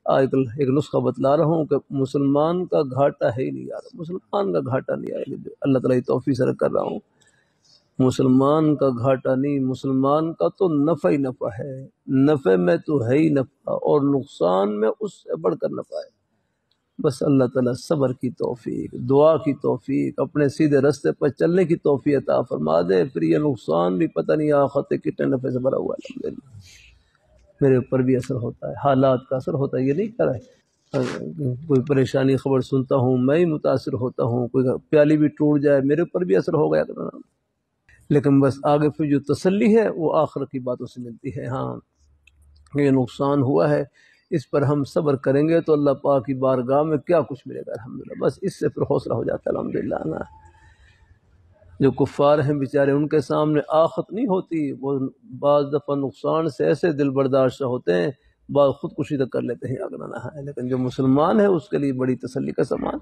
آج کل ایک نسخہ بتلا رہا ہوں کہ مسلمان کا گھاٹا ہے ہی نہیں یار، مسلمان کا گھاٹا نہیں آئے گا، اللہ تعالیٰ کی توفیق سے کر رہا ہوں، مسلمان کا گھاٹا نہیں، مسلمان کا تو نفع ہی نفع ہے، نفع میں تو ہے ہی نفع اور نقصان میں اس سے بڑھ کر نفع ہے۔ بس اللہ تعالیٰ صبر کی توفیق، دعا کی توفیق، اپنے سیدھے رستے پر چلنے کی توفیق عطا فرما دے، پھر یہ نقصان بھی پتہ نہیں آخرت کتنے نفع سے بھرا ہوا ہے۔ الحمدللہ میرے اوپر بھی اثر ہوتا ہے، حالات کا اثر ہوتا ہے، یہ نہیں کہہ رہا ہے کوئی پریشانی خبر سنتا ہوں میں ہی متاثر ہوتا ہوں، کوئی پیالی بھی ٹوٹ جائے میرے اوپر بھی اثر ہو گیا کرنا، لیکن بس آگے پھر جو تسلی ہے وہ آخرت کی باتوں سے ملتی ہے۔ ہاں یہ نقصان ہوا ہے، اس پر ہم صبر کریں گے تو اللہ پاک کی بارگاہ میں کیا کچھ ملے گا، الحمدللہ بس اس سے پھر حوصلہ ہو جاتا ہے الحمدللہ نا۔ جو کفار ہیں بیچارے ان کے سامنے آخت نہیں ہوتی، وہ بعض دفعہ نقصان سے ایسے دل برداشت ہوتے ہیں، بعض خودکشی تک کر لیتے ہیں، اگر نہ ہے، لیکن جو مسلمان ہے اس کے لیے بڑی تسلی کا سامان۔